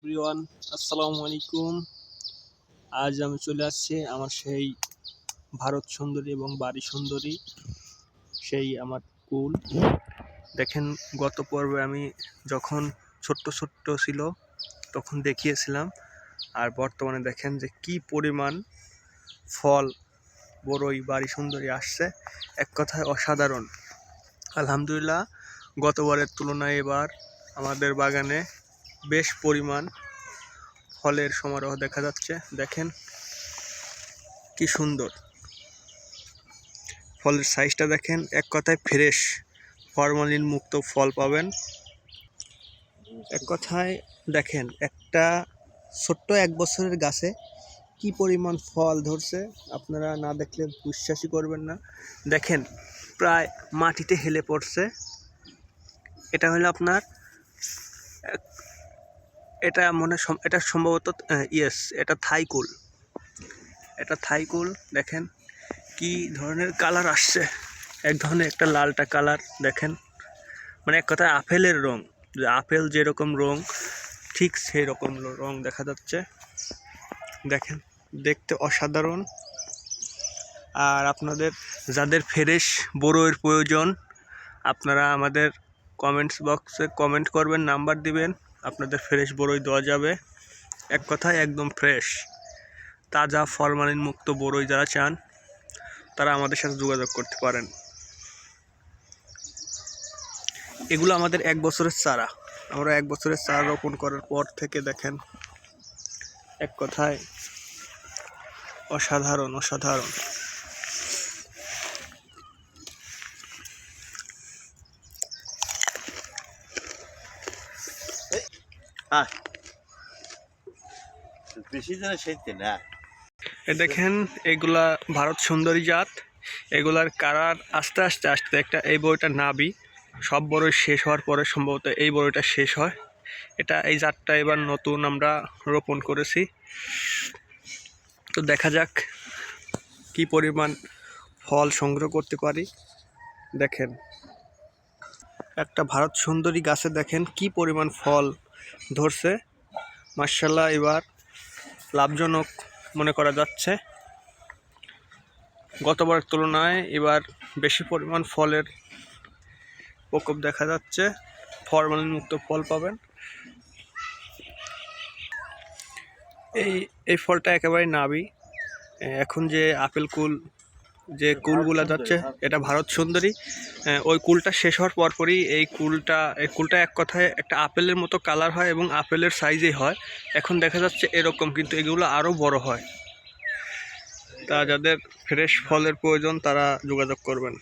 Everyone, আসসালামু আলাইকুম। আজ আমি চলে আসছি আমার সেই ভারত সুন্দরী এবং বাড়ি সুন্দরী, সেই আমার কুল। দেখেন, গত পর্বে আমি যখন ছোট্ট ছোট্ট ছিল তখন দেখিয়েছিলাম, আর বর্তমানে দেখেন যে কি পরিমাণ ফল বড়ই বাড়ি সুন্দরী আসছে। এক কথায় অসাধারণ। আলহামদুলিল্লাহ, গতবারের তুলনায় এবার আমাদের বাগানে বেশ পরিমাণ ফলের সমারোহ দেখা যাচ্ছে। দেখেন কি সুন্দর ফলের সাইজটা দেখেন, এক কথায় ফ্রেশ ফরমালিন মুক্ত ফল পাবেন। এক কথায় দেখেন, একটা ছোট্ট 1 বছরের গাছে কি পরিমাণ ফল ধরছে, আপনারা না দেখলে বিশ্বাসই করবেন না। দেখেন, প্রায় মাটিতে হেলে পড়ছে। এটা হলো আপনার, এটা এটা সম্ভবত এটা থাইকুল। এটা থাইকুল। দেখেন কি ধরনের কালার আসছে, এক ধরনের একটা লালটা কালার। দেখেন, মানে এক কথায় আপেলের রং, যে আপেল যেরকম রং ঠিক সেই রকম রং দেখা যাচ্ছে। দেখেন, দেখতে অসাধারণ। আর আপনাদের যাদের ফ্রেশ বড়ইয়ের প্রয়োজন, আপনারা আমাদের কমেন্টস বক্সে কমেন্ট করবেন, নাম্বার দিবেন, আপনাদের ফ্রেশ বড়ই দেওয়া যাবে। এক কথায় একদম ফ্রেশ তাজা ফরমালিন মুক্ত বড়ই যারা চান তারা আমাদের সাথে যোগাযোগ করতে পারেন। এগুলো আমাদের 1 বছরের চারা। আমরা 1 বছরের চারা রোপণ করার পর থেকে দেখেন, এক কথায় অসাধারণ অসাধারণ। দেখেন, এগুলা ভারত সুন্দরী জাত। এগুলার কালার আস্তে আস্তে আস্তে একটা, এই বড়িটা নাবি সব বড়ই শেষ হওয়ার পরে সম্ভবত এই বড়িটা শেষ হয়। এই জাতটা এবার নতুন আমরা রোপণ করেছি। তো দেখা যাক কি পরিমাণ ফল সংগ্রহ করতে পারি। দেখেন, একটা ভারত সুন্দরী গাছে দেখেন কি পরিমাণ ফল ধরছে। মাশাআল্লাহ, এবার লাভজনক মনে করা যাচ্ছে। গতবার তুলনায় এবার বেশি পরিমাণ ফলের প্রকোপ দেখা যাচ্ছে। ফরমালিন মুক্ত ফল পাবেন। এই ফলটা একেবারে নাবি। এখন যে আপেল কুল, যে কুলগুলা যাচ্ছে, এটা ভারত সুন্দরী। ওই কুলটা শেষ হওয়ার পরপরই এই কুলটা এক কথায় একটা আপেলের মতো কালার হয় এবং আপেলের সাইজেই হয়। এখন দেখা যাচ্ছে এরকম, কিন্তু এগুলো আরও বড় হয়। তা যাদের ফ্রেশ ফলের প্রয়োজন তারা যোগাযোগ করবেন।